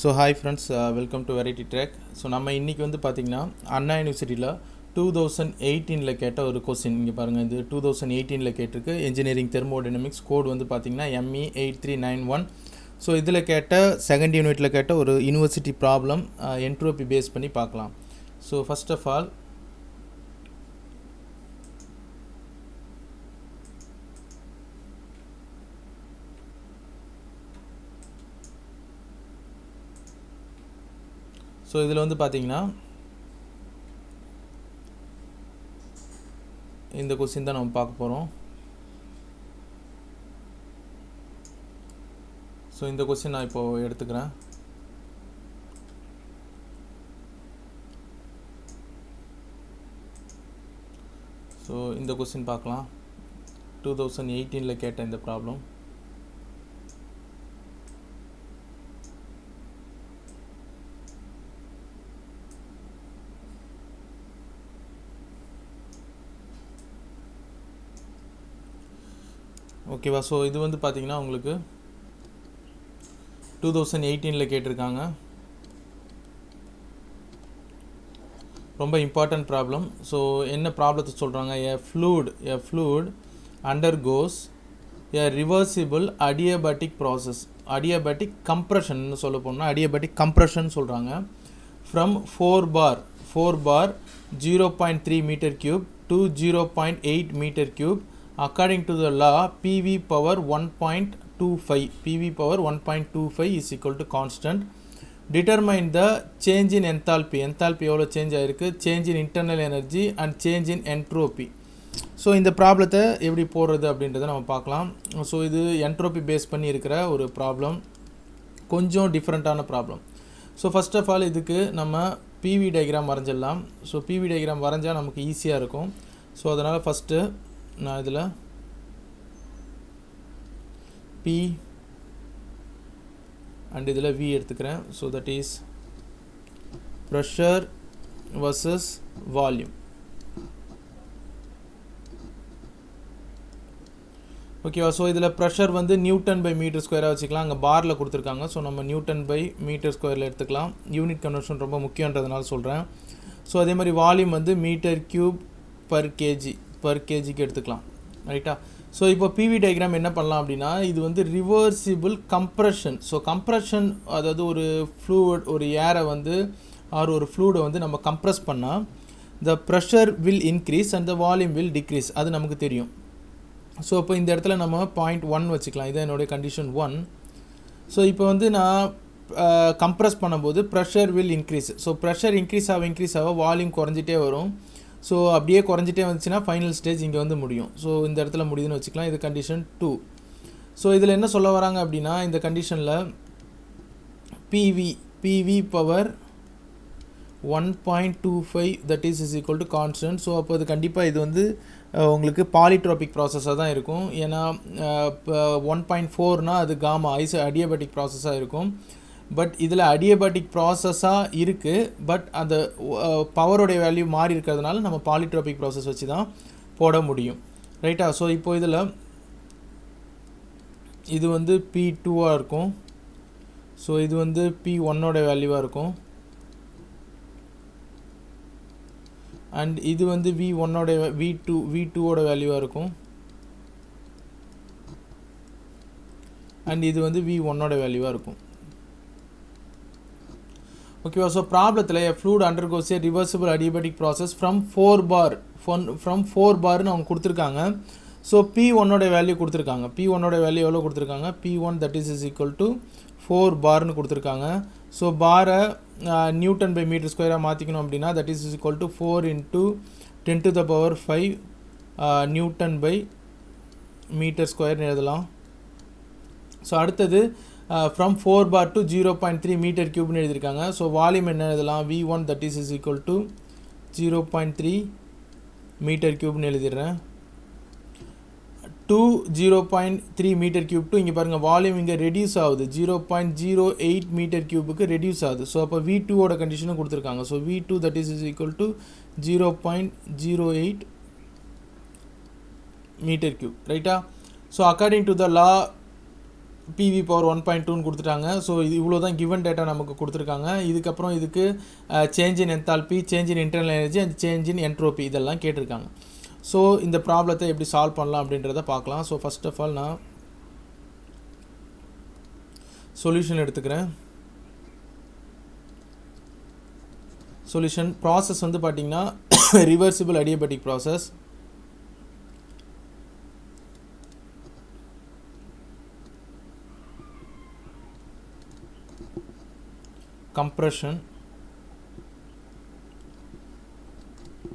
So hi friends, welcome to Variety Track. So நம்ம இன்னைக்கு வந்து பாத்தீங்கன்னா அண்ணா யூனிவர்சிட்டியில் 2018ல கேட்ட ஒரு கொஸ்டின் இங்கே பாருங்கள். இது 2018ல கேட்டிருக்கு. இன்ஜினியரிங் தெர்மோடைனமிக்ஸ் கோட் வந்து பார்த்தீங்கன்னா ME8391. ஸோ இதில் கேட்ட செகண்ட் யூனிட்டில் கேட்ட ஒரு யூனிவர்சிட்டி ப்ராப்ளம் என்ட்ரோபி பேஸ் பண்ணி பார்க்கலாம். So first of all so இதில் வந்து பார்த்தீங்கன்னா இந்த கொஸ்டின் தான் நம்ம பார்க்க போகிறோம். ஸோ இந்த கொஸ்டின் நான் இப்போது எடுத்துக்கிறேன். ஸோ இந்த கொஸ்டின் பார்க்கலாம். 2018ல் கேட்ட இந்த ப்ராப்ளம். ஓகேவா? ஸோ இது வந்து பார்த்தீங்கன்னா உங்களுக்கு 2018ல் கேட்டிருக்காங்க. ரொம்ப இம்பார்ட்டன்ட் ப்ராப்ளம். ஸோ என்ன ப்ராப்ளத்தை சொல்கிறாங்க? a fluid undergoes a reversible adiabatic process. adiabatic compression சொல்ல போனால் adiabatic compression சொல்கிறாங்க. from 4 bar 0.3 meter cube to 0.8 meter cube according to the law PV power 1.25 is equal to constant. Determine the change in enthalpy. Enthalpy எவ்வளோ change ஆகிருக்கு, change in internal energy and change in entropy. So இந்த ப்ராப்ளத்தை எப்படி போடுறது அப்படின்றத நம்ம பார்க்கலாம். So இது என்ட்ரோபி பேஸ் பண்ணி இருக்கிற ஒரு ப்ராப்ளம், கொஞ்சம் டிஃப்ரெண்ட்டான problem. So first of all இதுக்கு நம்ம பிவி டயக்ராம் வரைஞ்சிடலாம். ஸோ பிவி டயக்ராம் வரைஞ்சால் நமக்கு ஈஸியாக இருக்கும். ஸோ அதனால் ஃபஸ்ட்டு நான் இதில் P அண்ட் இதில் V எடுத்துக்கிறேன். So that is pressure versus volume. ஓகேவா? ஸோ இதில் ப்ரெஷர் வந்து நியூட்டன் பை மீட்டர் ஸ்கொயராக வச்சுக்கலாம். அங்கே பாரில் கொடுத்துருக்காங்க. ஸோ நம்ம நியூட்டன் பை மீட்டர் ஸ்கொயரில் எடுத்துக்கலாம். யூனிட் கன்வர்ஷன் ரொம்ப முக்கியன்றதுனால சொல்கிறேன். ஸோ அதே மாதிரி வால்யூம் வந்து மீட்டர் கியூப் பர் கேஜிக்கு எடுத்துக்கலாம். ரைட்டா? ஸோ இப்போ பிவி டயக்ராம் என்ன பண்ணலாம் அப்படின்னா, இது வந்து ரிவர்சிபிள் கம்ப்ரெஷன். ஸோ கம்ப்ரெஷன் அதாவது ஒரு ஃப்ளூயிட், ஒரு ஏரை வந்து ஒரு ஃப்ளூயிடை வந்து நம்ம கம்ப்ரெஸ் பண்ணால் the pressure will increase and the volume will decrease. அது நமக்கு தெரியும். ஸோ இப்போ இந்த இடத்துல நம்ம 0.1 வச்சுக்கலாம். இதான் என்னுடைய கண்டிஷன் 1. ஸோ இப்போ வந்து நான் கம்ப்ரெஸ் பண்ணும்போது pressure will increase. So pressure increase ஆக வால்யூம் குறைஞ்சிட்டே வரும். ஸோ அப்படியே குறைஞ்சிட்டே வந்துச்சுன்னா ஃபைனல் ஸ்டேஜ் இங்கே வந்து முடியும். ஸோ இந்த இடத்துல முடியுதுன்னு வச்சுக்கலாம். இது கண்டிஷன் 2. ஸோ இதில் என்ன சொல்ல வராங்க அப்படின்னா, இந்த கண்டிஷனில் PV power 1.25 that is equal to constant. So அப்போ அது கண்டிப்பாக இது வந்து உங்களுக்கு பாலிட்ரோபிக் ப்ராசஸாக தான் இருக்கும். ஏன்னா 1.4னால் அது காமா அடியபேட்டிக் ப்ராசஸாக இருக்கும். பட் இதில் அடியபேட்டிக் ப்ராசஸாக இருக்குது. பட் அந்த பவருடைய வேல்யூ மாறி இருக்கிறதுனால நம்ம பாலிட்ரோபிக் ப்ராசஸ் வச்சு தான் போட முடியும். ரைட்டா? ஸோ இப்போ இதில் இது வந்து P2ஆக இருக்கும். ஸோ இது வந்து P1ஓட வேல்யூவாக இருக்கும். அண்ட் இது வந்து V1ஓட V2ஓட வேல்யூவாக இருக்கும். அண்ட் இது வந்து V1ஓட வேல்யூவாக இருக்கும். ஓகேவா? ஸோ ப்ராப்ளத்தில் fluid undergoes a reversible adiabatic process from 4 barன்னு அவங்க கொடுத்துருக்காங்க. ஸோ P1ஓட வேல்யூ கொடுத்துருக்காங்க. P1ஓட வேல்யூ எவ்வளோ கொடுத்துருக்காங்க? P1 that is equal to 4 பார்னு கொடுத்துருக்காங்க. ஸோ பாரை நியூட்டன் பை மீட்டர் ஸ்கொயராக மாற்றிக்கணும் அப்படின்னா that is equal to 4 × 10⁵ newton by metre ஸ்கொயர்னு எழுதலாம். ஸோ அடுத்தது ஃப்ரம் 4 bar to 0.3 மீட்டர் கியூப்னு எழுதியிருக்காங்க. ஸோ வால்யூம் என்ன எழுதலாம்? V1 that is equal to 0.3 metre கியூப்னு எழுதிடுறேன். 0.3 மீட்டர் கியூப் டு இங்கே பாருங்கள் வால்யூம் இங்கே ரெடியூஸ் ஆகுது. 0.08 மீட்டர் கியூபுக்கு ரெடியூஸ் ஆகுது. ஸோ அப்போ V2ஓட கண்டிஷனும் கொடுத்துருக்காங்க. So V2 that is equal to 0.08 metre cube. ரைட்டா? So according to the law PV power 1.2ன்னு கொடுத்துட்டாங்க. ஸோ இது இவ்வளோ தான் கிவன் டேட்டா நமக்கு கொடுத்துருக்காங்க. இதுக்கப்புறம் இதுக்கு change in enthalpy, change in internal energy and change in entropy இதெல்லாம் கேட்டிருக்காங்க. ஸோ இந்த ப்ராப்ளத்தை எப்படி சால்வ் பண்ணலாம் அப்படின்றத பார்க்கலாம். ஸோ ஃபர்ஸ்ட் ஆஃப் ஆல் நான் சொல்யூஷன் எடுத்துக்கிறேன். சொல்யூஷன் ப்ராசஸ் வந்து பார்த்தீங்கன்னா reversible அடியபெட்டிக் process. compression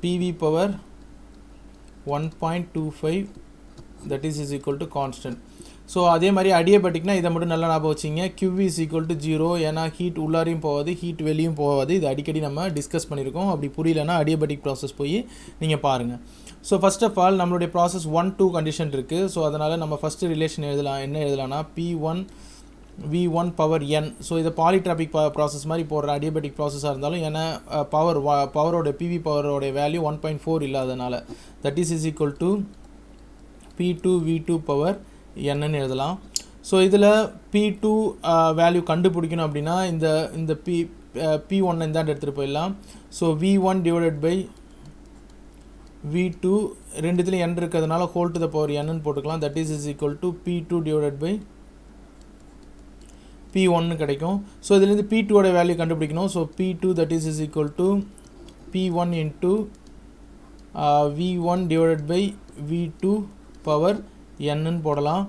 PV power 1.25 that is equal to constant. So அதே மாதிரி அடியபெட்டிக்னா இதை மட்டும் நல்லா ஞாபகம் வச்சிங்க. QV is equal to 0. ஏன்னா ஹீட் உள்ளாரையும் போகாது, ஹீட் வெளியும் போகாது. இது அடிக்கடி நம்ம டிஸ்கஸ் பண்ணியிருக்கோம். அப்படி புரியலன்னா அடியபெட்டிக் ப்ராசஸ் போய் நீங்கள் பாருங்கள். ஸோ ஃபர்ஸ்ட் ஆஃப் ஆல் நம்மளுடைய ப்ராசஸ் 1-2 கண்டிஷன் இருக்குது. ஸோ அதனால் நம்ம ஃபஸ்ட்டு ரிலேஷன் எழுதலாம். என்ன எழுதலாம்னா P1 V1 power n. So இதை பாலிட்ராபிக் ப்ராசஸ் மாதிரி போடுற அடியபெட்டிக் ப்ராசஸாக இருந்தாலும் ஏன்னா பவரோட பிவி பவரோட வேல்யூ 1.4 இல்லாதனால that is equal to P2 V2 power என்னன்னு எழுதலாம். ஸோ இதில் P2 வேல்யூ கண்டுபிடிக்கணும் அப்படின்னா இந்த P1 இந்தாண்டு எடுத்துகிட்டு போயிடலாம். So V1 divided by V2 ரெண்டுத்துலேயும் n இருக்கிறதுனால ஹோல் டு த பவர் என்னன்னு போட்டுக்கலாம். That is equal to P2 divided by P1 கிடைக்கும். ஸோ இதுலேருந்து P2 வேல்யூ கண்டுபிடிக்கணும். So P2 that is equal to P1 into V1 divided by V2 power என்னன்னு போடலாம்.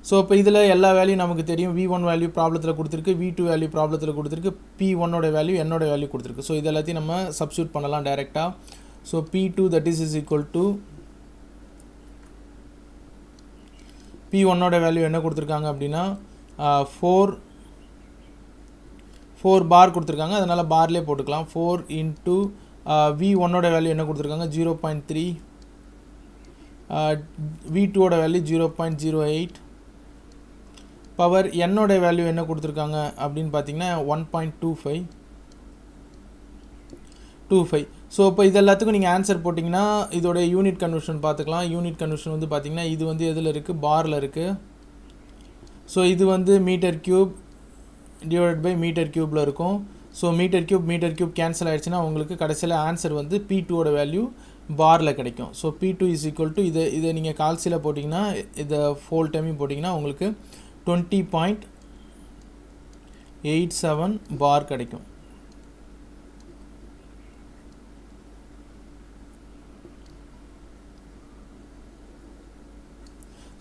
So இப்போ இதில் எல்லா வேல்யூ நமக்கு தெரியும். V1 வேல்யூ ப்ராப்ளத்தில் கொடுத்துருக்கு, V2 வேல்யூ ப்ராப்ளத்தில் கொடுத்துருக்கு, P1 வேல்யூ என்னோட வேல்யூ கொடுத்துருக்கு. ஸோ இது எல்லாத்தையும் நம்ம சப்ஸ்டியூட் பண்ணலாம் டைரெக்டாக. So P2 that is equal to P1 value என்ன கொடுத்துருக்காங்க அப்படின்னா 4 பார் கொடுத்துருக்காங்க. அதனால் பார்லேயே போட்டுக்கலாம். 4 இன்ட்டு V1 வேல்யூ என்ன கொடுத்துருக்காங்க 0.3, V2 வேல்யூ 0.08, பவர் என்னோட வேல்யூ என்ன கொடுத்துருக்காங்க அப்படின்னு பார்த்தீங்கன்னா 1.25. ஸோ இப்போ இது எல்லாத்துக்கும் நீங்கள் ஆன்சர் போட்டிங்கன்னா இதோட யூனிட் கன்வர்ஷன் பார்த்துக்கலாம். யூனிட் கன்வர்ஷன் வந்து பார்த்திங்கன்னா இது வந்து எதில் இருக்குது, பாரில் இருக்குது. ஸோ இது வந்து metre cube divided by metre க்யூப்பில் இருக்கும். ஸோ மீட்டர் க்யூப் கேன்சல் ஆகிடுச்சுன்னா உங்களுக்கு கடைசியில் ஆன்சர் வந்து P2 வேல்யூ பாரில் கிடைக்கும். So P2 is equal to இதை நீங்கள் கால்சியில் போட்டிங்கன்னா இதை ஃபோல் டைமையும் போட்டிங்கன்னா உங்களுக்கு 20.87 பார் கிடைக்கும்.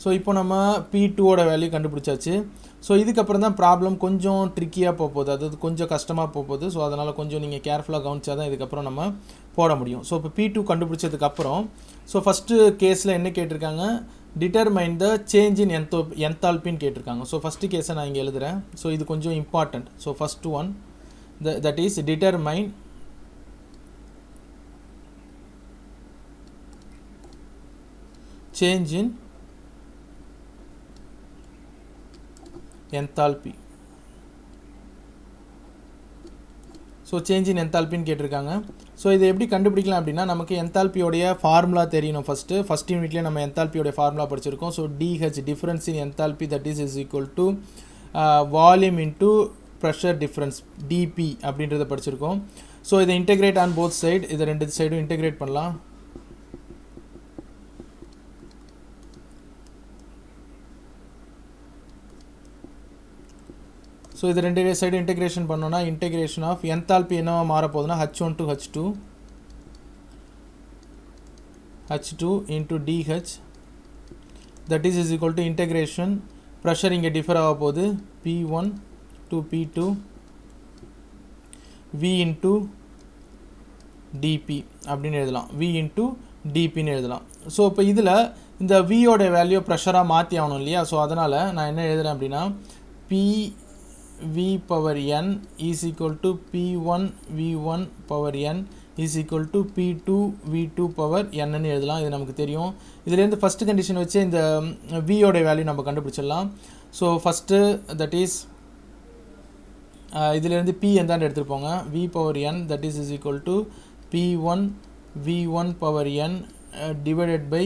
ஸோ இப்போ நம்ம P2 வேல்யூ கண்டுபிடிச்சாச்சு. ஸோ இதுக்கப்புறம் தான் ப்ராப்ளம் கொஞ்சம் ட்ரிக்கியாக போகுது, அதாவது கொஞ்சம் கஷ்டமாக போகுது. ஸோ அதனால் கொஞ்சம் நீங்கள் கேர்ஃபுல்லாக கவனிச்சா தான் இதுக்கப்புறம் நம்ம போட முடியும். ஸோ இப்போ P2 கண்டுபிடிச்சதுக்கப்புறம் ஸோ ஃபஸ்ட்டு கேஸில் என்ன கேட்டிருக்காங்க, டிட்டர்மைன் த சேஞ்ச் இன் என்தால்பின்னு கேட்டிருக்காங்க. ஸோ ஃபஸ்ட்டு கேஸை நான் இங்கே எழுதுகிறேன். ஸோ இது கொஞ்சம் important. So first one that is determine change in enthalpy. So change in என்தால்பின்னு கேட்டிருக்காங்க. ஸோ இதை எப்படி கண்டுபிடிக்கலாம் அப்படின்னா நமக்கு என்தால்பியோடைய ஃபார்முலா தெரியணும். ஃபஸ்ட் யூனிட்லேயே நம்ம என்தால்பியோடைய ஃபார்முலா படிச்சிருக்கோம். So DH difference in enthalpy that is equal to volume into pressure difference DP அப்படின்றத படிச்சிருக்கோம். ஸோ இதை இன்டெகிரேட் ஆன் போத் சைடு, இதை ரெண்டு சைடும் இன்டெகிரேட் பண்ணலாம். ஸோ இது ரெண்டு சைடு இன்டெகிரேஷன் பண்ணோன்னா இன்டெகிரேஷன் ஆஃப் என்தால்பி என்னவா மாற போகுதுன்னா H1 to H2 into DH that is equal to integration pressure இங்கே டிஃபர் ஆக போகுது P1 to P2 V into DP அப்படின்னு எழுதலாம். V into DPன்னு எழுதலாம். ஸோ இப்போ இதில் இந்த Vயோட வேல்யூ ப்ரெஷராக மாற்றி ஆகணும் இல்லையா? ஸோ அதனால் நான் என்ன எழுதுகிறேன் அப்படின்னா PV power n is equal to P1 V1 power n is equal to P2 V2 power n ன்னு எழுதலாம். இது நமக்கு தெரியும். இதுலேருந்து ஃபஸ்ட்டு கண்டிஷன் வச்சு இந்த Vயோட வேல்யூ நம்ம கண்டுபிடிச்சிடலாம். ஸோ ஃபஸ்ட்டு தட் இஸ் இதிலேருந்து P எந்தாண்டு எடுத்துகிட்டு போங்க. V power n that is equal to P1 V1 power n divided by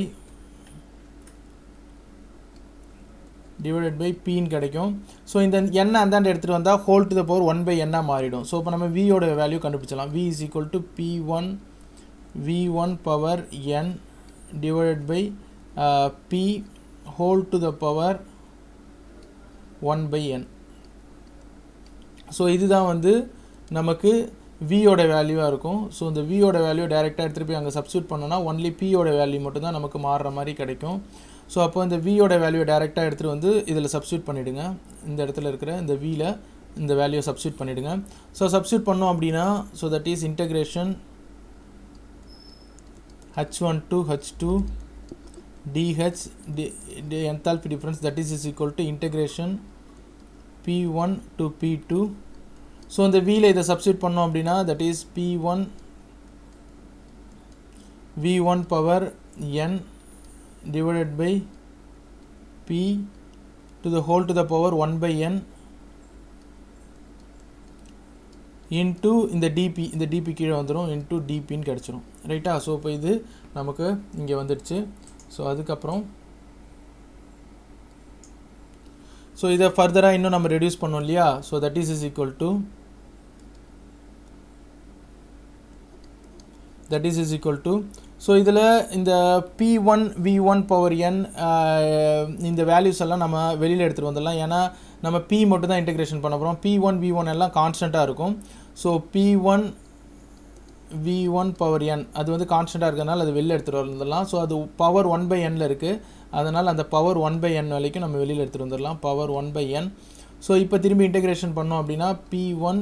divided by p ன்னு கிடைக்கும். ஸோ இந்த n அந்தாண்ட எடுத்துகிட்டு வந்தால் whole to the power 1/n மாறிடும். ஸோ இப்போ நம்ம v ஓட value கண்டுபிடிச்சலாம். v is equal to p1 v1 power n divided by p whole to the power 1/n. So இதுதான் வந்து நமக்கு v ஓட வேல்யூவாக இருக்கும். ஸோ இந்த v ஓட வேல்யூ டைரெக்டாக எடுத்துகிட்டு போய் அங்கே சப்ஸ்டியூட் பண்ணோன்னா ஒன்லி p ஓட வேல்யூ மட்டும்தான் நமக்கு மாறுற மாதிரி கிடைக்கும். ஸோ அப்போ இந்த v ஓட வேல்யூ டைரெக்டாக எடுத்துகிட்டு வந்து இதில் சப்ஸ்டியூட் பண்ணிவிடுங்க. இந்த இடத்துல இருக்கிற இந்த vயில் இந்த வேல்யூ சப்ஸ்டியூட் பண்ணிவிடுங்க. ஸோ சப்ஸ்டியூட் பண்ணோம் அப்படின்னா so that is integration h1 to h2 dh enthalpy difference that is equal to integration p1 to p2. So இந்த vயில் இதை சப்ஸ்டியூட் பண்ணோம் அப்படின்னா that is p1 v1 power n divided by p to the whole to the power 1/n into இந்த dp கீழே வந்துடும் into dpன்னு கிடச்சிரும். ரைட்டா? So இப்போ இது நமக்கு இங்கே வந்துடுச்சு. ஸோ அதுக்கப்புறம் ஸோ இதை ஃபர்தராக இன்னும் நம்ம ரெடியூஸ் பண்ணோம் இல்லையா? So that is equal to so இதில் இந்த p1 v1 power n இந்த வேல்யூஸ் எல்லாம் நம்ம வெளியில் எடுத்துகிட்டு வந்துடலாம். ஏன்னா நம்ம p மட்டும் தான் இன்டெகிரேஷன் பண்ண போகிறோம். p1 v1 எல்லாம் கான்ஸ்டண்ட்டாக இருக்கும். So p1 v1 power n அது வந்து கான்ஸ்டண்ட்டாக இருக்கிறதுனால அது வெளியில் எடுத்துகிட்டு வந்துடலாம். ஸோ அது பவர் 1/nல இருக்குது. அதனால் அந்த பவர் 1/n வரைக்கும் நம்ம வெளியில் எடுத்துகிட்டு வந்துடலாம். Power 1/n. ஸோ இப்போ திரும்பி இன்டெகிரேஷன் பண்ணோம் அப்படின்னா p1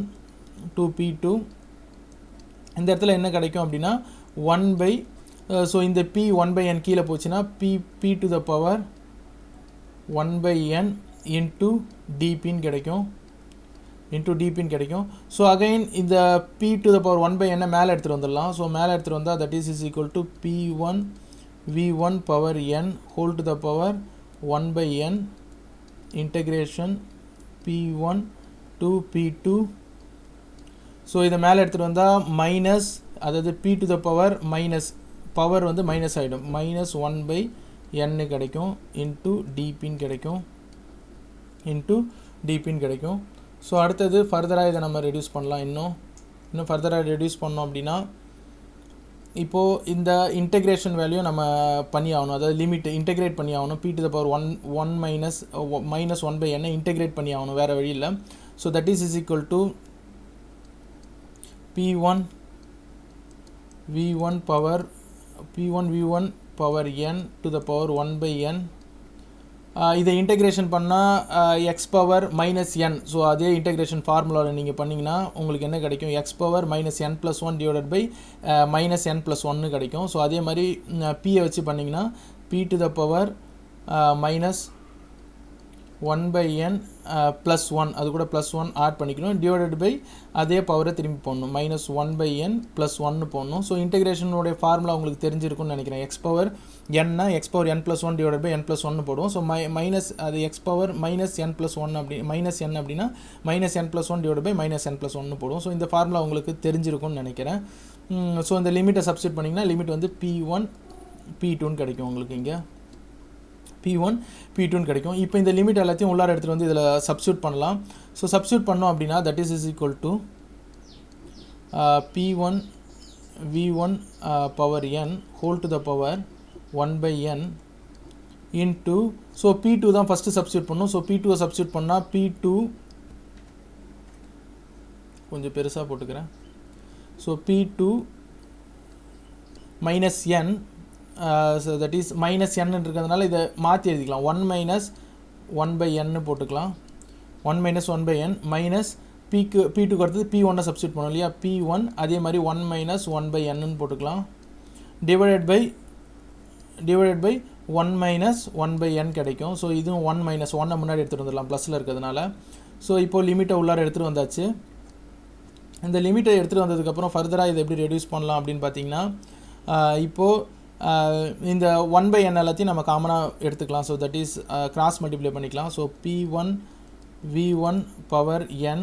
to p2 இந்த இடத்துல என்ன கிடைக்கும் அப்படின்னா 1/, ஸோ இந்த p 1/n கீழே போச்சுன்னா p to the power 1/n into dpன்னு கிடைக்கும். ஸோ அகைன் இந்த p to the power 1/n மேலே எடுத்துகிட்டு வந்துடலாம். ஸோ மேலே எடுத்துகிட்டு வந்தால் that is equal to p1 v1 power n whole to the power 1/n integration p1 to p2. So இதை மேலே எடுத்துகிட்டு வந்தால் மைனஸ், அதாவது p to the power minus power வந்து மைனஸ் ஆகிடும். -1/n கிடைக்கும் இன்ட்டு dpன்னு கிடைக்கும். ஸோ அடுத்தது ஃபர்தராக இதை நம்ம ரெடியூஸ் பண்ணலாம். இன்னும் ஃபர்தராக ரெடியூஸ் பண்ணோம் அப்படின்னா இப்போது இந்த இன்டெகிரேஷன் வேல்யூ நம்ம பண்ணி ஆகணும். அதாவது லிமிட் இன்டெகிரேட் பண்ணி ஆகணும். p to the power 1 minus 1/n integrate பண்ணி ஆகணும், வேறு வழி இல்லை. So that is equal to p1 v1 power n to the power 1/n. இதை இன்டெகிரேஷன் பண்ணால் x power minus n. So அதே இன்டெகிரேஷன் ஃபார்முலாவில் நீங்கள் பண்ணிங்கன்னா உங்களுக்கு என்ன கிடைக்கும்? x power -n+1 divided by -n+1 கிடைக்கும். ஸோ அதே மாதிரி p வச்சு பண்ணிங்கன்னா p to the power -1/n +1, அது கூட +1 ஆட் பண்ணிக்கணும், டிவைடட் பை அதே பவரை திரும்பி போடணும், -1/n +1 போடணும். ஸோ இன்டெகிரேஷனுடைய ஃபார்முலா உங்களுக்கு தெரிஞ்சிருக்கும்னு நினைக்கிறேன். x power n x⁻n+1 divided by n+1 போடுவோம். ஸோ மைனஸ் அது x பவர் -n+1 அப்படி n அப்படின்னா -n+1 டிவைடட் பை -n+1 போடுவோம். ஸோ இந்த ஃபார்முலா உங்களுக்கு தெரிஞ்சிருக்கும்னு நினைக்கிறேன். ஸோ இந்த லிமிட்டை சப்ஸ்டியூட் பண்ணிங்கன்னா லிமிட் வந்து p1 p2ன்னு கிடைக்கும். உங்களுக்கு இங்கே p1 p2ன்னு கிடைக்கும். இப்போ இந்த லிமிட் எல்லாத்தையும் உள்ளார எடுத்துகிட்டு வந்து இதில் சப்ஸ்டியூட் பண்ணலாம். ஸோ சப்ஸ்டியூட் பண்ணோம் அப்படின்னா that is equal to p1 v1 power n whole to the power 1/n into, so p2 தான் ஃபஸ்ட்டு சப்ஸ்டியூட் பண்ணணும். ஸோ p2 சப்ஸ்டியூட் பண்ணால் p2 கொஞ்சம் பெருசாக போட்டுக்கிறேன். So p2 minus n, so that is minus n இருக்கிறதுனால இதை மாற்றி எழுதிக்கலாம். 1 minus 1/n போட்டுக்கலாம். 1 minus 1/n மைனஸ் p2க்கு அடுத்தது p1 சப்ஸ்டியூட் பண்ணோம் இல்லையா? p1 அதே மாதிரி 1 minus 1/n போட்டுக்கலாம். டிவைடட் பை 1 minus 1/n கிடைக்கும். ஸோ இதுவும் 1 minus 1 முன்னாடி எடுத்துகிட்டு வந்துடலாம் ப்ளஸில் இருக்கிறதுனால. ஸோ இப்போது லிமிட்டை உள்ளார எடுத்துகிட்டு வந்தாச்சு. இந்த லிமிட்டை எடுத்துகிட்டு வந்ததுக்கப்புறம் ஃபர்தராக இதை எப்படி ரெடியூஸ் பண்ணலாம் அப்படின்னு பார்த்தீங்கன்னா இப்போது இந்த 1/n எல்லாத்தையும் நம்ம காமனாக எடுத்துக்கலாம். So that is cross multiply பண்ணிக்கலாம். So p1 v1 power n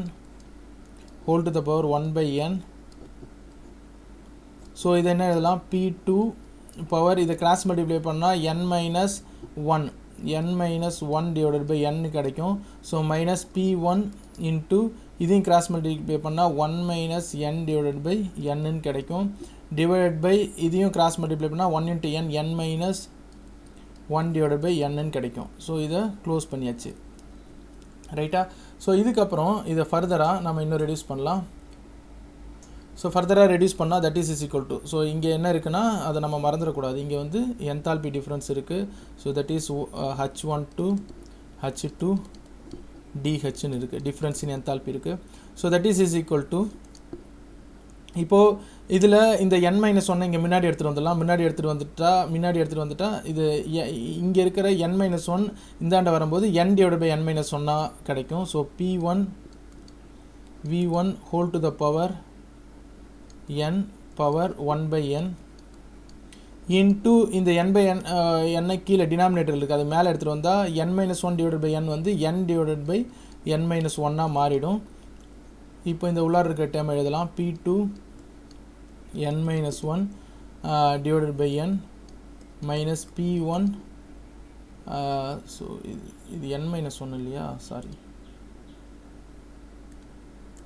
whole to the power 1/n. So இது என்ன எழுதலாம்? p2 பவர் இதை கிராஸ் மல்டிப்ளை பண்ணால் n minus 1 n minus 1 divided by n கிடைக்கும். ஸோ minus p1 into இதையும் cross multiply பண்ணால் 1 minus n divided by n கிடைக்கும். Divided by இதையும் கிராஸ் மல்டிப்ளை பண்ணால் 1 into n n minus 1 divided by n கிடைக்கும். So இதை close பண்ணியாச்சு ரைட்டா. ஸோ இதுக்கப்புறம் இதை ஃபர்தராக நம்ம இன்னும் ரெடியூஸ் பண்ணலாம். ஸோ ஃபர்தராக ரெடியூஸ் பண்ணால் that is equal to, so இங்கே என்ன இருக்குன்னா அதை நம்ம மறந்துடக்கூடாது. இங்கே வந்து என்தால்பி டிஃப்ரென்ஸ் இருக்குது. So that is h1 to h2 dHன்னு இருக்குது, டிஃப்ரென்ஸ் இன் என்தால்பி இருக்குது. So that is equal to, இப்போது இதில் இந்த n-1 இங்கே முன்னாடி எடுத்துகிட்டு வந்துடலாம். முன்னாடி எடுத்துகிட்டு வந்துட்டா இது இங்கே இருக்கிற n-1 இந்தாண்ட வரும்போது n divided by n-1 கிடைக்கும். So p1 v1 whole to the power n power 1 by n into இந்த n by n n கீழே டினாமினேட்டர் இருக்குது, அது மேலே எடுத்துகிட்டு வந்தால் n-1 divided by n வந்து n divided by n-1 மாறிடும். இப்போ இந்த உள்ளார இருக்கிற டேர்ம் எழுதலாம். p2 n-1 divided by n minus p1 so இது n-1 இல்லையா, சாரி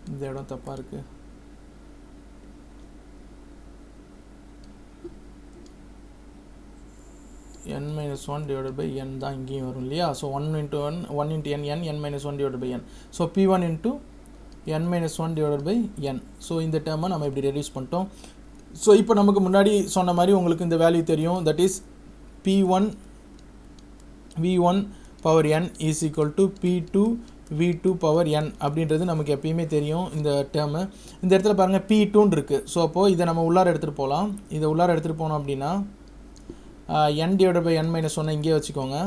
இந்த இடம் தப்பாக இருக்குது. n-1 divided by n தான் இங்கேயும் வரும் இல்லையா. So 1 into n n-1 divided by n. So p1 into n-1 divided by n. So இந்த டேர்மை நம்ம இப்படி ரெடியூஸ் பண்ணிட்டோம். ஸோ இப்போ நமக்கு முன்னாடி சொன்ன மாதிரி உங்களுக்கு இந்த வேல்யூ தெரியும். That is p1 v1 power n is equal to p2 v2 power n அப்படின்றது நமக்கு எப்பயுமே தெரியும் இந்த டேர்மு. இந்த இடத்துல பாருங்கள் p2ன்னு இருக்குது. ஸோ அப்போது இதை நம்ம உள்ளார எடுத்துகிட்டு போகலாம். இதை உள்ளார எடுத்துகிட்டு போனோம் அப்படின்னா n divided by n-1 இங்கே வச்சுக்கோங்க.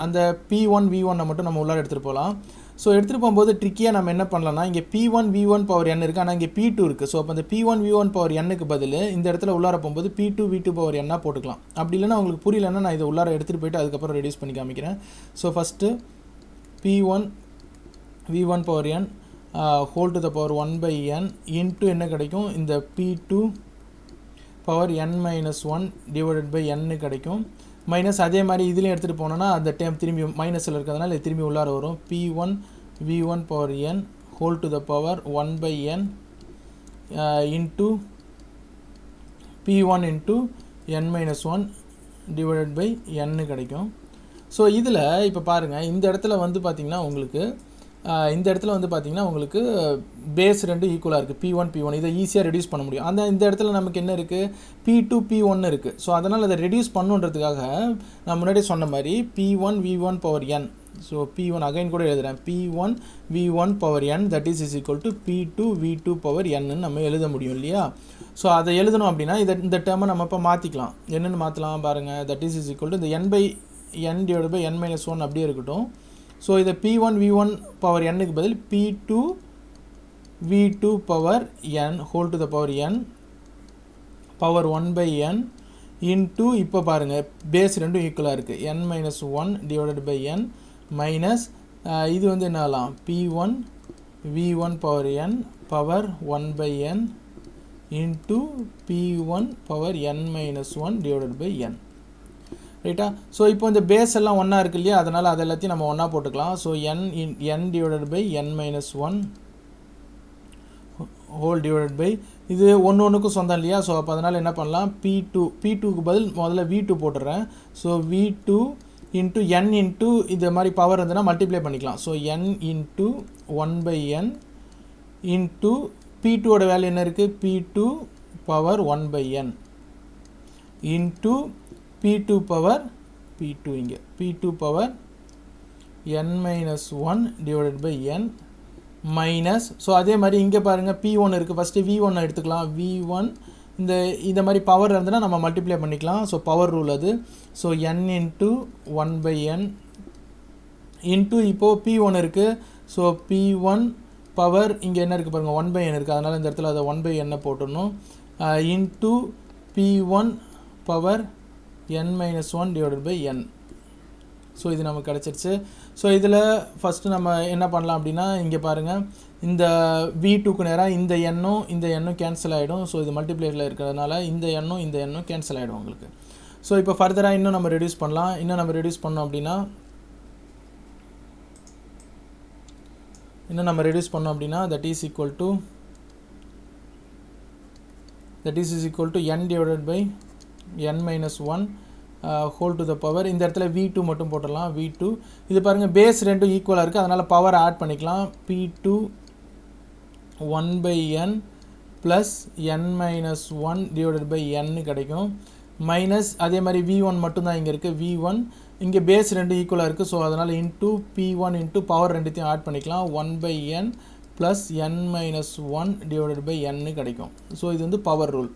அந்த p1 v1 மட்டும் நம்ம உள்ளார எடுத்துகிட்டு போகலாம். ஸோ எடுத்துகிட்டு போகும்போது ட்ரிக்கியாக நம்ம என்ன பண்ணலாம்னா, இங்கே p1 v1 power n இருக்குது, ஆனால் இங்கே p2 இருக்குது. ஸோ அப்போ அந்த p1 v1 power n-க்கு பதில் இந்த இடத்துல உள்ளார போகும்போது p2 v2 power n போட்டுக்கலாம். அப்படி இல்லைன்னா உங்களுக்கு புரியலன்னா நான் இதை உள்ளார எடுத்துகிட்டு போயிட்டு அதுக்கப்புறம் ரெடியூஸ் பண்ணி காமிக்கிறேன். So first p1 v1 power n whole to the power 1 by n into என்ன கிடைக்கும், இந்த p2 power n-1 divided by n கிடைக்கும். மைனஸ் அதே மாதிரி இதுலேயும் எடுத்துகிட்டு போனோன்னா அந்த டேம் திரும்பி மைனஸில் இருக்கிறதுனால இது திரும்பி உள்ளார வரும். p1 v1 power n whole to the power 1 by n into p1 into n-1 divided by n கிடைக்கும். ஸோ இதில் இப்போ பாருங்கள் இந்த இடத்துல வந்து பார்த்திங்கன்னா உங்களுக்கு பேஸ் ரெண்டு ஈக்குவலாக இருக்குது, p1 இதை ஈஸியாக ரெடியூஸ் பண்ண முடியும். இந்த இடத்துல நமக்கு என்ன இருக்குது, p2 p1 இருக்குது. ஸோ அதனால் அதை ரெடியூஸ் பண்ணுன்றதுக்காக நான் முன்னாடி சொன்ன மாதிரி p1 v1 power n, so p1 again கூட எழுதுகிறேன், p1 v1 power n that is equal to p2 v2 power n நம்ம எழுத முடியும் இல்லையா. ஸோ அதை எழுதணும் அப்படின்னா இந்த டேர்மை நம்ம இப்போ மாற்றிக்கலாம். என்னென்னு மாற்றலாம் பாருங்கள். that is equal to இந்த n by n divided by n-1 அப்படியே இருக்கட்டும். ஸோ இதை p1 v1 power n-க்கு பதில் p2 v2 power n whole to the power n power 1 by n into இப்போ பாருங்கள் பேஸ் ரெண்டும் ஈக்குவலாக இருக்குது, n-1 divided by n minus இது வந்து என்னலாம் p1 v1 power n power 1 by n into p1 power n-1 divided by n ரைட்டா. So இப்போ இந்த பேஸ் எல்லாம் ஒன்றா இருக்கு இல்லையா, அதனால் அது எல்லாத்தையும் நம்ம ஒன்றா போட்டுக்கலாம். So n divided by n-1 whole divided by இது ஒன்றுக்கும் சொந்தம் இல்லையா. ஸோ அப்போ அதனால் என்ன பண்ணலாம், p2க்கு பதில் முதல்ல v2 போட்டுடுறேன். So v2 into n into இது மாதிரி பவர் இருந்ததுன்னா மல்டிப்ளை பண்ணிக்கலாம். So n into 1 by n into p2ஓட வேல்யூ என்ன இருக்குது, p2 power 1 by n into p2 power p2 இங்கே p2 power n-1 divided by n minus. So அதே மாதிரி இங்கே பாருங்கள் p1 இருக்குது, ஃபஸ்ட்டு v1 எடுத்துக்கலாம். v1 இந்த மாதிரி பவர் இருந்ததுன்னா நம்ம மல்டிப்ளை பண்ணிக்கலாம். ஸோ பவர் ரூல் அது. So n into 1 by n into இப்போது p1 இருக்குது. ஸோ p1 பவர் இங்கே என்ன இருக்குது பாருங்கள் 1 by n இருக்குது, அதனால் இந்த இடத்துல அதை 1 by n போட்டுடணும். Into p1 power n-1 divided by n. So இது நமக்கு கிடச்சிருச்சு. ஸோ இதில் ஃபஸ்ட்டு நம்ம என்ன பண்ணலாம் அப்படின்னா, இங்கே பாருங்கள் இந்த v2க்கு நேராக இந்த எண்ணும் கேன்சல் ஆகிடும். ஸோ இது மல்டிப்ளேயில் இருக்கிறதுனால இந்த எண்ணும் கேன்சல் ஆகிடும் உங்களுக்கு. ஸோ இப்போ ஃபர்தராக இன்னும் நம்ம ரெடியூஸ் பண்ணலாம். இன்னும் நம்ம ரெடியூஸ் பண்ணோம் அப்படின்னா that is equal to n divided by n minus 1 whole to the power. இந்த இடத்துல v2 மட்டும் போட்டுடலாம். v2 இது பாருங்கள் பேஸ் ரெண்டும் ஈக்குவலாக இருக்குது, அதனால் பவர் ஆட் பண்ணிக்கலாம். p2 1 by n plus n minus 1 divided by n கிடைக்கும். மைனஸ் அதே மாதிரி v1 மட்டும்தான் இங்கே இருக்குது. v1 இங்கே பேஸ் ரெண்டு ஈக்குவலாக இருக்குது, ஸோ அதனால் இன்ட்டு p1 இன்ட்டு பவர் ரெண்டுத்தையும் ஆட் பண்ணிக்கலாம். 1 by n plus n minus 1 divided by n கிடைக்கும். ஸோ இது வந்து பவர் ரூல்.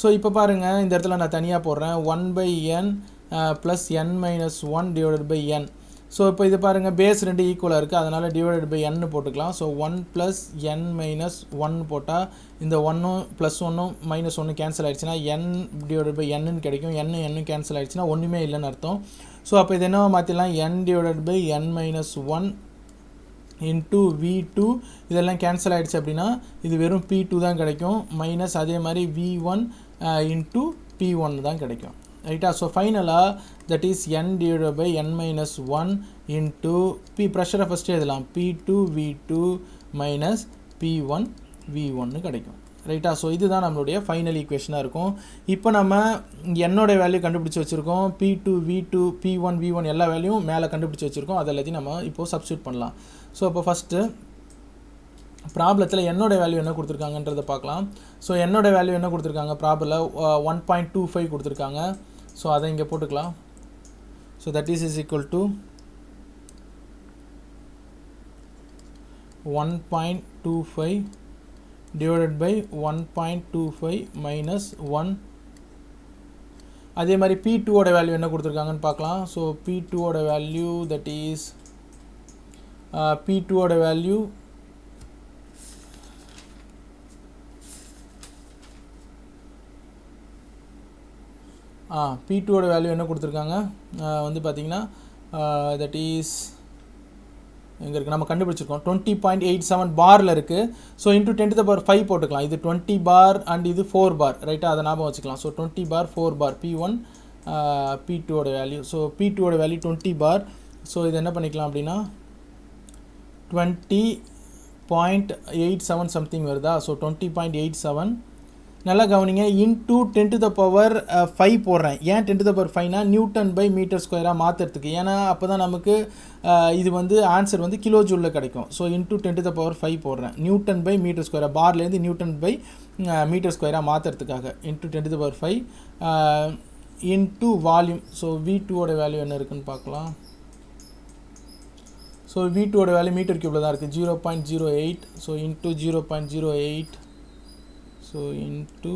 ஸோ இப்போ பாருங்கள் இந்த இடத்துல நான் தனியாக போடுறேன். 1 by n plus n minus 1 divided by n. So இப்போ இது பாருங்கள் பேஸ் ரெண்டு ஈக்குவலாக இருக்குது, அதனால் டிவைடட் பை n போட்டுக்கலாம். ஸோ 1 ப்ளஸ் n மைனஸ் 1 போட்டால் இந்த 1ம் ப்ளஸ் 1ம் மைனஸ் 1 கேன்சல் ஆகிடுச்சுன்னா n டிவைடட் பை n கிடைக்கும். n கேன்சல் ஆகிடுச்சுன்னா ஒன்றுமே இல்லைன்னு அர்த்தம். ஸோ அப்போ இது என்னவா மாற்றிடலாம், n divided by n minus 1 into v2 இதெல்லாம் கேன்சல் ஆகிடுச்சு அப்படின்னா இது வெறும் p2 தான் கிடைக்கும். மைனஸ் அதே மாதிரி v1 இன்ட்டு p1 தான் கிடைக்கும். ரைட்டா? ஸோ ஃபைனலாக that is n divided by n minus 1 into p ப்ரெஷரை ஃபஸ்ட்டு எழுதலாம். p2 v2 minus p1 v1 கிடைக்கும். ரைட்டா? ஸோ இதுதான் நம்மளுடைய ஃபைனல் ஈக்குவேஷனாக இருக்கும். இப்போ நம்ம என்னோட வேல்யூ கண்டுபிடிச்சி வச்சுருக்கோம். p2 v2 p1 v1 எல்லா வேல்யூவும் மேலே கண்டுபிடிச்சி வச்சுருக்கோம். அது எல்லாத்தையும் நம்ம இப்போது சப்ஸ்டியூட் பண்ணலாம். ஸோ இப்போ ஃபஸ்ட்டு ப்ராப்ளத்தில் என்னோட வேல்யூ என்ன கொடுத்துருக்காங்கன்றதை பார்க்கலாம். ஸோ என்னோட வேல்யூ என்ன கொடுத்துருக்காங்க, ப்ராப்ளத்தில் 1.25 கொடுத்துருக்காங்க. ஸோ அதை இங்கே போட்டுக்கலாம். So that is equal to 1.25 divided by 1.25 minus 1. அதே மாதிரி p2 ஓட வேல்யூ என்ன கொடுத்துருக்காங்கன்னு பார்க்கலாம். ஸோ p2 ஓட வேல்யூ தட் இஸ் p2 ஓட வேல்யூ p2 ஓட வேல்யூ என்ன கொடுத்துருக்காங்க வந்து பார்த்தீங்கன்னா தட் இஸ் எங்கே இருக்குது நம்ம கண்டுபிடிச்சிருக்கோம். 20.87 பாரில் இருக்குது. So into 10 to the power 5 போட்டுக்கலாம். இது 20 பார் அண்ட் இது 4 பார். ரைட்டாக அதை ஞாபகம் வச்சுக்கலாம். ஸோ 20 பார் 4 பார் p1 p2 ஓட வேல்யூ. ஸோ p2 ஓட வேல்யூ 20 பார். ஸோ இது என்ன பண்ணிக்கலாம் அப்படின்னா 20.87 சம்திங் வருதா. ஸோ 20.87 நல்லா கவனிங்க. இன்ட்டு 10 to the power 5 போடுறேன். ஏன் 10 to the power 5னா நியூட்டன் பை மீட்டர் ஸ்கொயராக மாற்றுறதுக்கு. ஏன்னா அப்போ தான் நமக்கு இது வந்து ஆன்சர் வந்து கிலோ ஜூலில் கிடைக்கும். So into 10 to the power 5 போடுறேன். நியூட்டன் பை மீட்டர் ஸ்கொயராக பார்லேருந்து நியூட்டன் பை மீட்டர் ஸ்கொயராக மாற்றுறதுக்காக into 10 to the power 5 into volume. So v2 ஓட வேல்யூ என்ன இருக்குன்னு பார்க்கலாம். ஸோ v2 ஓட வேல்யூ மீட்டர் கியூபில் தான் இருக்குது. 0.08. So into 0.08. So into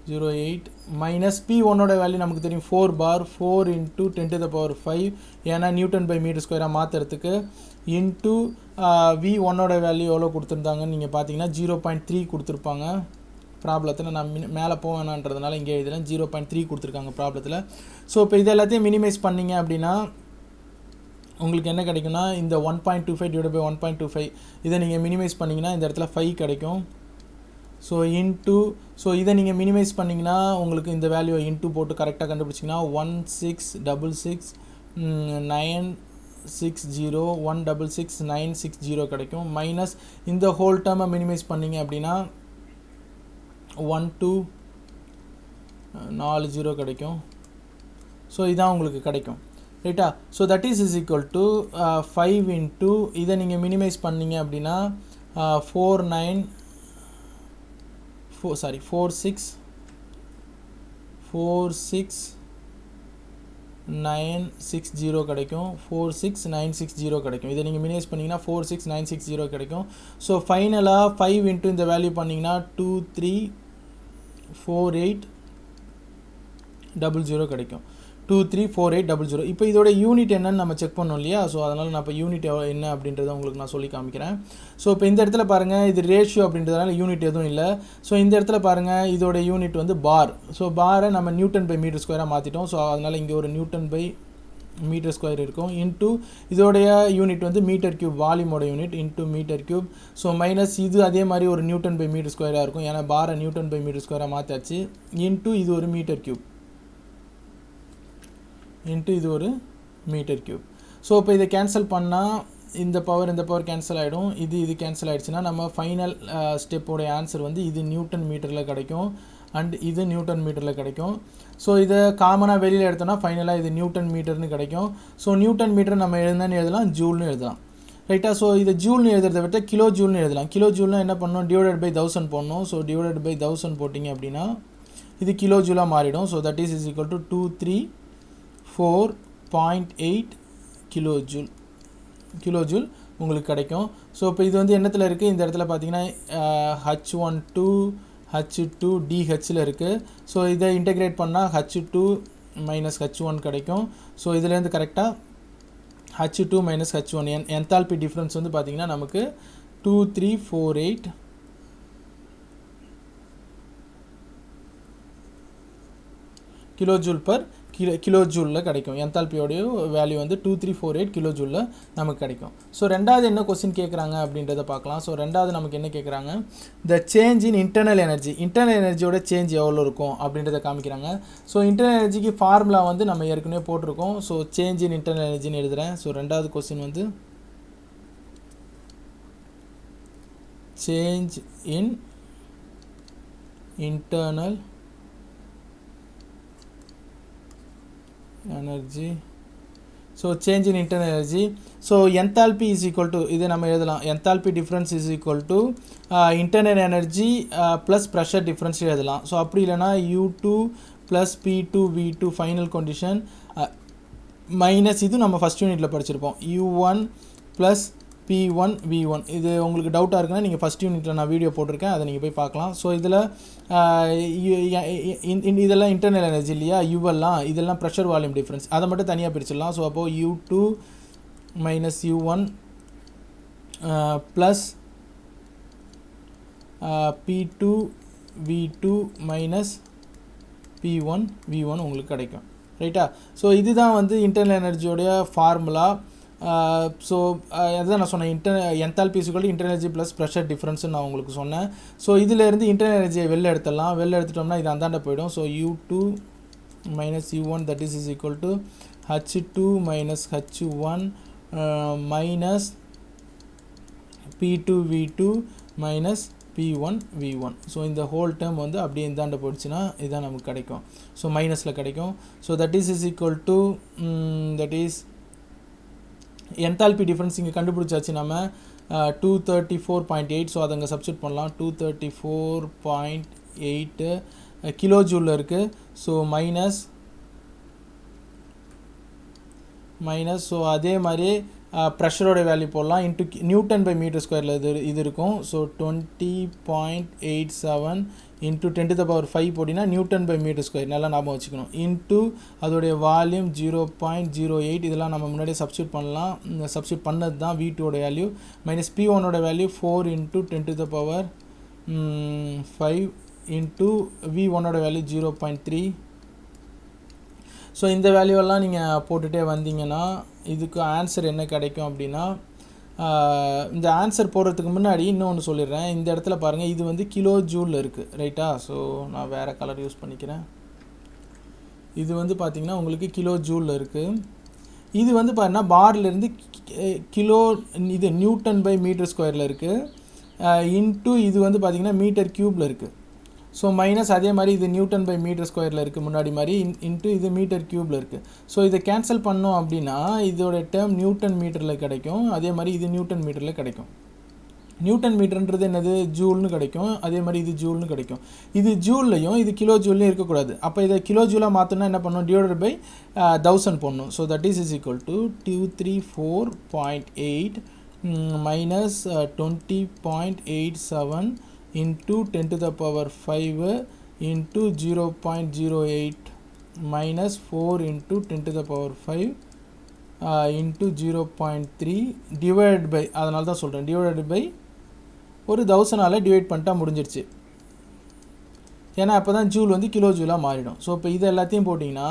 0.8 minus p1 ஓட வேல்யூ நமக்கு தெரியும் 4 பார். 4 into 10 to the power 5 ஏன்னா நியூட்டன் பை மீட்டர் ஸ்கொயராக மாற்றுறதுக்கு. இன்ட்டு v1 ஓட வேல்யூ எவ்வளோ கொடுத்துருந்தாங்கன்னு நீங்கள் பார்த்தீங்கன்னா 0.3 கொடுத்துருப்பாங்க ப்ராப்ளத்தில். நான் மேலே போவேனான்றதுனால இங்கே எழுதுகிறேன். 0.3 கொடுத்துருக்காங்க ப்ராப்ளத்தில். ஸோ இப்போ இது எல்லாத்தையும் மினிமைஸ் பண்ணிங்க அப்படின்னா உங்களுக்கு என்ன கிடைக்கும்னா இந்த 1.25 டிவைட் பை 1.25 இதை நீங்கள் மினிமைஸ் பண்ணிங்கன்னா இந்த இடத்துல 5 கிடைக்கும். ஸோ இன்ட்டு ஸோ இதை நீங்கள் மினிமைஸ் பண்ணிங்கன்னா உங்களுக்கு இந்த வேல்யூவை இன்ட்டு போட்டு கரெக்டாக கண்டுபிடிச்சிங்கன்னா 166669660 1666960 கிடைக்கும். மைனஸ் இந்த ஹோல் டேர்மை மினிமைஸ் பண்ணிங்க அப்படின்னா 1240 கிடைக்கும். ஸோ இதான் உங்களுக்கு கிடைக்கும். ரைட்டா? So that is equal to 5 into இதை நீங்கள் மினிமைஸ் பண்ணிங்க அப்படின்னா 46960 கிடைக்கும். 46960 கிடைக்கும். இதை நீங்கள் மினிமைஸ் பண்ணிங்கன்னா 46960 கிடைக்கும். ஸோ ஃபைனலாக 5 இன்ட்டு இந்த வேல்யூ பண்ணிங்கன்னா 234800 கிடைக்கும். 234800. இப்போ இதோட யூனிட் என்னன்னு நம்ம செக் பண்ணோம் இல்லையா. ஸோ அதனால் நான் இப்போ யூனிட் என்ன அப்படின்றத உங்களுக்கு நான் சொல்லி காமிக்கிறேன். ஸோ இப்போ இந்த இடத்துல பாருங்கள் இது ரேஷியோ அப்படின்றதுனால யூனிட் எதுவும் இல்லை. ஸோ இந்த இடத்துல பாருங்கள் இதோட யூனிட் வந்து பார். ஸோ பாரை நம்ம நியூட்டன் பை மீட்டர் ஸ்கொயராக மாற்றிட்டோம். ஸோ அதனால் இங்கே ஒரு நியூட்டன் பை மீட்டர் ஸ்கொயர் இருக்கும் இன்ட்டு இதோடைய யூனிட் வந்து மீட்டர் கியூப் வால்யூமோட unit into metre cube so minus இது அதே மாதிரி ஒரு நியூட்டன் பை மீட்டர் ஸ்கொயராக இருக்கும் ஏன்னா பாரை நியூட்டன் பை மீட்டர் ஸ்கொயராக மாற்றாச்சு இன்ட்டு இது ஒரு மீட்டர் கியூப் இன்ட்டு இது ஒரு மீட்டர் கியூப் ஸோ இப்போ இதை கேன்சல் பண்ணால் இந்த பவர் கேன்சல் ஆகிடும் இது கேன்சல் ஆகிடுச்சுன்னா நம்ம ஃபைனல் ஸ்டெப்போடைய ஆன்சர் வந்து இது நியூட்டன் மீட்டரில் கிடைக்கும் அண்ட் இது நியூட்டன் மீட்டரில் கிடைக்கும் ஸோ இதை காமனாக வெளியில் எடுத்தோன்னா ஃபைனலாக இது நியூட்டன் மீட்டர்னு கிடைக்கும் ஸோ நியூட்டன் மீட்டர் நம்ம என்னன்னு எழுதலாம் ஜூல்னு எழுதலாம் ரைட்டா ஸோ இதை ஜூல்னு எழுதுறதை விட கிலோ ஜூல்னு எழுதலாம் கிலோ ஜூல்னால் என்ன பண்ணணும் டிவைடட் பை 1000 போடணும் ஸோ டிவைடட் பை 1000 போட்டிங்க அப்படின்னா இது கிலோ ஜூலாக மாறிடும் so that is equal to 234.8 kilo joule உங்களுக்கு கிடைக்கும் ஸோ இப்போ இது வந்து என்னத்தில் இருக்குது இந்த இடத்துல பார்த்தீங்கன்னா H12 H2 DHல இருக்குது ஸோ இதை இன்டெகிரேட் பண்ணால் H2 மைனஸ் H1 கிடைக்கும் ஸோ இதுலேருந்து கரெக்டாக H2 minus H1 enthalpy difference வந்து பார்த்திங்கன்னா நமக்கு 2348 கிலோ ஜூல் பர் கிலோ ஜூலில் கிடைக்கும் என்தால்பியோடைய வேல்யூ வந்து 2348 கிலோ ஜூலில் நமக்கு கிடைக்கும் ஸோ ரெண்டாவது என்ன கொஸ்டின் கேட்குறாங்க அப்படின்றத பார்க்கலாம் ஸோ ரெண்டாவது நமக்கு என்ன கேட்குறாங்க த சேஞ்ச் இன் இன்டர்னல் எனர்ஜியோட சேஞ்ச் எவ்வளோ இருக்கும் அப்படின்றத காமிக்கிறாங்க ஸோ இன்டர்னல் எனர்ஜிக்கு ஃபார்முலா வந்து நம்ம ஏற்கனவே போட்டிருக்கோம் ஸோ சேஞ்ச் இன் இன்டர்னல் எனர்ஜின்னு எழுதுகிறேன் ஸோ ரெண்டாவது கொஸ்டின் வந்து change in internal energy so change in internal energy so enthalpy is equal to இதை நம்ம எழுதலாம் enthalpy difference is equal to internal energy plus pressure difference எழுதலாம் ஸோ அப்படி இல்லைனா U2 plus P2 V2 final condition minus இது நம்ம first யூனிட்டில் படிச்சிருப்போம் U1 plus P1 V1 இது உங்களுக்கு டவுட்டாக இருக்குன்னா நீங்கள் ஃபஸ்ட் யூனிட்டில் நான் வீடியோ போட்டிருக்கேன் அதை நீங்கள் போய் பார்க்கலாம் ஸோ இதில் இதெல்லாம் இன்டர்னல் எனர்ஜி இல்லையா இதெல்லாம் ப்ரெஷர் வால்யூம் டிஃப்ரென்ஸ் அதை மட்டும் தனியாக பிரிச்சிடலாம் ஸோ அப்போது U2 minus U1 plus P2 V2 minus P1 V1 உங்களுக்கு கிடைக்கும் ரைட்டா ஸோ இதுதான் வந்து இன்டர்னல் எனர்ஜியோடைய ஃபார்முலா ஸோ அதுதான் நான் சொன்னேன் enthalpy is equal to internal energy plus pressure டிஃப்ரென்ஸ்னு நான் உங்களுக்கு சொன்னேன் ஸோ இதிலேருந்து இன்டர்னல் எனர்ஜியை வெளில எடுத்துட்டோம்னா இது அந்தாண்ட போயிடும் so U2 minus U1 that is equal to H2 minus H1 minus P2 V2 minus P1 V1 so இந்த ஹோல் டேர்ம் வந்து அப்படியே இந்தாண்ட போயிடுச்சுன்னா இதுதான் நமக்கு கிடைக்கும் ஸோ மைனஸில் கிடைக்கும் so that is equal to that is enthalpy difference இங்கே கண்டுபிடிச்சாச்சு நம்ம 234.8 ஸோ அதை அங்கே சப்ஸ்டிட் பண்ணலாம் 234.8 கிலோ ஜூலில் இருக்குது ஸோ மைனஸ் ஸோ அதே மாதிரி ப்ரெஷரோட வேல்யூ போடலாம் இன்ட்டு நியூட்டன் பை மீட்டர் ஸ்கொயரில் இது இருக்கும் ஸோ 20.87 இன்ட்டு 10⁵ போட்டிங்கன்னா நியூட்டன் பை மீட்டர் ஸ்கொயர் நல்லா ஞாபகம் வச்சுக்கணும் இன்ட்டு அதோடைய வால்யூம் 0.08 இதெல்லாம் நம்ம முன்னாடியே சப்ஸ்டியூட் பண்ணலாம் சப்ஸ்டியூட் பண்ணது தான் V2ஓட வேல்யூ மைனஸ் P1ஓட வேல்யூ 4 இன்ட்டு 10⁵ இன்ட்டு V1ஓட வேல்யூ 0.3 ஸோ இந்த வேல்யூவெல்லாம் நீங்கள் போட்டுகிட்டே வந்தீங்கன்னா இதுக்கு ஆன்சர் என்ன கிடைக்கும் அப்படின்னா இந்த ஆன்சர் போடுறதுக்கு முன்னாடி இன்னொன்று சொல்லிடுறேன் இந்த இடத்துல பாருங்கள் இது வந்து கிலோ ஜூலில் இருக்குது ரைட்டா ஸோ நான் வேறு கலர் யூஸ் பண்ணிக்கிறேன் இது வந்து பார்த்திங்கன்னா உங்களுக்கு கிலோ ஜூலில் இருக்குது இது வந்து பாருங்கன்னா பார்லேருந்து கிலோ இது நியூட்டன் பை மீட்டர் ஸ்கொயரில் இருக்குது இன்ட்டு இது வந்து பார்த்திங்கன்னா மீட்டர் க்யூப்பில் இருக்குது ஸோ மைனஸ் அதே மாதிரி இது நியூட்டன் பை மீட்டர் ஸ்கொயரில் இருக்குது முன்னாடி மாதிரி இன்ட்டு இது மீட்டர் க்யூப்பில் இருக்குது ஸோ இதை கேன்சல் பண்ணோம் அப்படின்னா இதோட டேர்ம் நியூட்டன் மீட்டரில் கிடைக்கும் அதே மாதிரி இது நியூட்டன் மீட்டரில் கிடைக்கும் நியூட்டன் மீட்டர்ன்றது என்னது ஜூல்னு கிடைக்கும் அதே மாதிரி இது ஜூல்னு கிடைக்கும் இது ஜூல்லையும் இது கிலோ ஜூல்லையும் இருக்கக்கூடாது அப்போ இதை கிலோ ஜூலாக மாற்றினா என்ன பண்ணணும் டிவைடட் பை 1000 போடணும் so that is equal to 234.8 minus 20.87 into 10⁵ into 0.08 minus 4 into 10⁵ into 0.3 divided by அதனால தான் சொல்கிறேன் divided by ஒரு 1000ஆல் டிவைட் பண்ணிட்டா முடிஞ்சிருச்சு ஏன்னா அப்போ தான் ஜூல் வந்து கிலோ ஜூலாக மாறிடும் ஸோ இப்போ இது எல்லாத்தையும் போட்டிங்கன்னா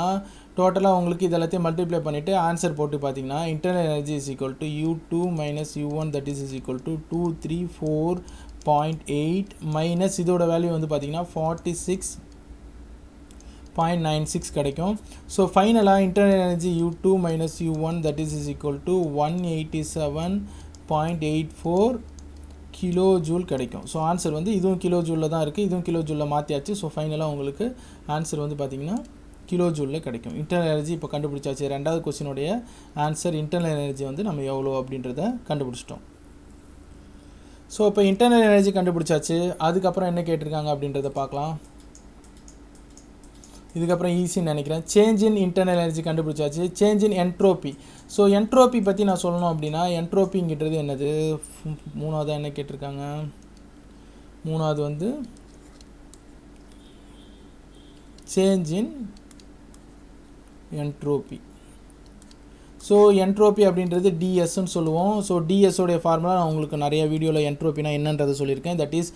டோட்டலாக உங்களுக்கு இதெல்லாத்தையும் மல்டிப்ளை பண்ணிவிட்டு ஆன்சர் போட்டு பார்த்தீங்கன்னா internal energy is equal to U2 minus U1 that is equal to 234.8 minus இதோட வேல்யூ வந்து பார்த்தீங்கன்னா 46.96 கிடைக்கும். ஸோ ஃபைனலாக internal energy U2 minus U1 that is equal to 187.84 kilo joule கிடைக்கும். ஸோ ஆன்சர் வந்து இதுவும் கிலோ ஜூலில் தான் இருக்குது, இதுவும் கிலோ ஜூலில் மாற்றியாச்சு. ஸோ ஃபைனலாக உங்களுக்கு ஆன்சர் வந்து பார்த்திங்கன்னா கிலோ ஜூலில் கிடைக்கும். இன்டர்னல் எனர்ஜி இப்போ கண்டுபிடிச்சாச்சு. ரெண்டாவது கொஸ்டினுடைய ஆன்சர் இன்டர்னல் எனர்ஜி வந்து நம்ம எவ்வளோ அப்படின்றத கண்டுபிடிச்சிட்டோம். ஸோ இப்போ இன்டர்னல் எனர்ஜி கண்டுபிடிச்சாச்சு. அதுக்கப்புறம் என்ன கேட்டிருக்காங்க அப்படின்றத பார்க்கலாம். இதுக்கப்புறம் ஈஸின்னு நினைக்கிறேன். சேஞ்ச் இன் இன்டர்னல் எனர்ஜி கண்டுபிடிச்சாச்சு. Change in entropy. So entropy பற்றி நான் சொல்லணும் அப்படின்னா என்ட்ரோப்பிங்கிறது என்னது, மூணாவது என்ன கேட்டிருக்காங்க, மூணாவது வந்து change in entropy. So entropy அப்படின்றது டிஎஸ்ன்னு சொல்லுவோம். ஸோ டிஎஸ்ஸோடைய ஃபார்முலா நான் உங்களுக்கு நிறைய வீடியோவில் என்ட்ரோபினா என்னன்றதை சொல்லியிருக்கேன். That is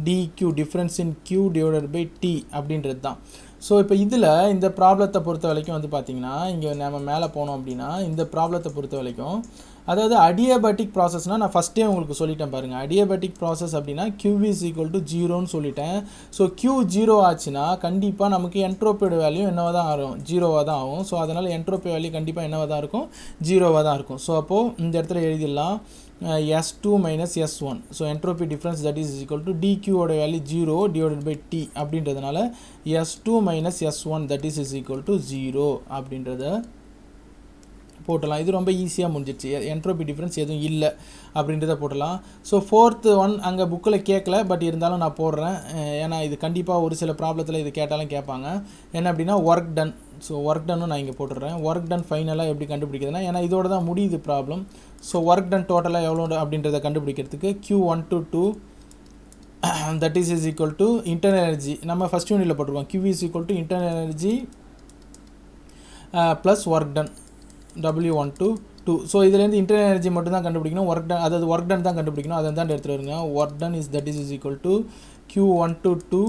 dQ, difference in Q divided by T அப்படின்றது தான். ஸோ இப்போ இதில் இந்த ப்ராப்ளத்தை பொறுத்த வரைக்கும் வந்து பார்த்திங்கன்னா இங்கே நம்ம மேலே போனோம் அப்படின்னா இந்த ப்ராப்ளத்தை பொறுத்த வரைக்கும் அதாவது அடியாபேட்டிக் ப்ராசஸ்னால் நான் ஃபஸ்ட்டே உங்களுக்கு சொல்லிட்டேன் பாருங்கள். அடியாபேட்டிக் ப்ராசஸ் அப்படின்னா Q is equal to 0ன்னு சொல்லிட்டேன். ஸோ Q 0 ஆச்சுன்னா கண்டிப்பாக நமக்கு என்ட்ரோப்பியோட வேல்யூ என்னவாக தான் ஆகும், 0வாக தான் ஆகும். ஸோ அதனால் என்ட்ரோப்பி வேல்யூ கண்டிப்பாக என்னவாக தான் இருக்கும், 0வாக தான் இருக்கும். ஸோ அப்போது இந்த இடத்துல எழுதிடலாம் S2 minus S1. So entropy difference that is equal to dQ ஓட வேல்யூ 0 டிவைடட் பை T அப்படின்றதுனால S2 minus S1 that is equal to 0 அப்படின்றத போட்டலாம். இது ரொம்ப ஈஸியாக முடிஞ்சிச்சு. என்ட்ரோபி டிஃப்ரென்ஸ் எதுவும் இல்லை அப்படின்றத போட்டலாம். ஸோ ஃபோர்த்து ஒன் அங்கே புக்கில் கேட்கல, பட் இருந்தாலும் நான் போடுறேன். ஏன்னா இது கண்டிப்பாக ஒரு சில ப்ராப்ளத்தில் இது கேட்டாலும் கேட்பாங்க. என்ன அப்படின்னா ஒர்க் டன். ஸோ ஒர்க் டன்னும் நான் இங்கே போட்டுடுறேன். ஒர்க் டன் ஃபைனலாக எப்படி கண்டுபிடிக்கிறதுனா, ஏன்னா இதோட தான் முடியுது ப்ராப்ளம். ஸோ ஒர்க் டன் டோட்டலாக எவ்வளோ அப்படின்றத கண்டுபிடிக்கிறதுக்கு Q1 to 2 that is equal to internal energy நம்ம ஃபஸ்ட் யூனிட்டில் போட்டிருக்கோம். Q is equal to internal energy plus work done W1 to 2. So இதுலேருந்து இன்டர்னல் எனர்ஜி மட்டும் தான் கண்டுபிடிக்கணும். ஒர்க் டன் அதாவது ஒர்க் டன் தான் கண்டுபிடிக்கணும். அதை தான் எடுத்துகிட்டு வருங்க. Work done is that is equal to Q1 to 2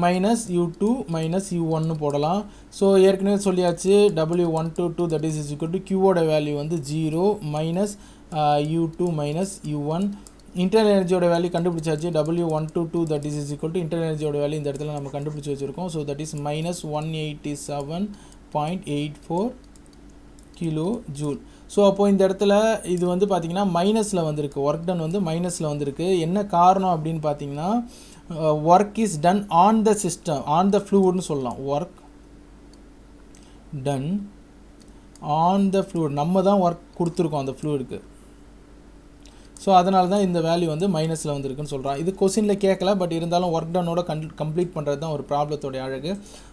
minus U2 minus U1 போடலாம். ஸோ ஏற்கனவே சொல்லியாச்சு W1 to 2 that is equal to Qவோட value வந்து 0 minus U2 minus U1. Internal எனர்ஜியோட வேல்யூ கண்டுபிடிச்சாச்சு. W1 to 2 that is equal to internal எனர்ஜியோட value இந்த இடத்துல நம்ம கண்டுபிடிச்சி வச்சுருக்கோம். So that is minus 187.84 kilo joule. So அப்போது இந்த இடத்துல இது வந்து பார்த்திங்கன்னா மைனஸில் வந்திருக்கு. ஒர்க் டன் வந்து மைனஸில் வந்திருக்கு. என்ன காரணம் அப்படின்னு பார்த்தீங்கன்னா work is done on the system, on the ஃப்ளூயிட்னு சொல்லலாம். Work done on the fluid, நம்ம தான் ஒர்க் கொடுத்துருக்கோம் அந்த ஃப்ளூயிடுக்கு. ஸோ அதனால தான் இந்த வேல்யூ வந்து மைனஸில் வந்துருக்குன்னு சொல்கிறான். இது கொஸ்டினில் கேட்கல, பட் இருந்தாலும் ஒர்க் டனோட கம்ப்ளீட் பண்ணுறது தான் ஒரு ப்ராப்ளத்தோடைய அழகு.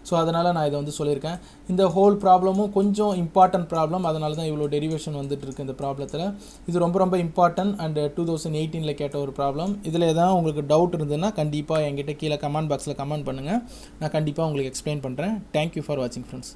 ஸோ அதனால் நான் இதை வந்து சொல்லியிருக்கேன். இந்த ஹோல் ப்ராப்ளமும் கொஞ்சம் இம்பார்ட்டன்ட் ப்ராப்ளம், அதனால தான் இவ்வளோ டெரிவேஷன் வந்துட்டு இருக்குது இந்த ப்ராப்ளத்தில். இது ரொம்ப ரொம்ப இம்பார்ட்டன்ட் அண்ட் 2018 கேட்ட ஒரு ப்ராப்ளம். இதில் எதாவது உங்களுக்கு டவுட் இருந்ததுன்னா கண்டிப்பாக என்கிட்ட கீழே கமெண்ட் பாக்ஸில் கமெண்ட் பண்ணுங்கள். நான் கண்டிப்பாக உங்களுக்கு எக்ஸ்பிளைன் பண்ணுறேன். தேங்க்யூ ஃபார் வாட்சிங் ஃப்ரெண்ட்ஸ்.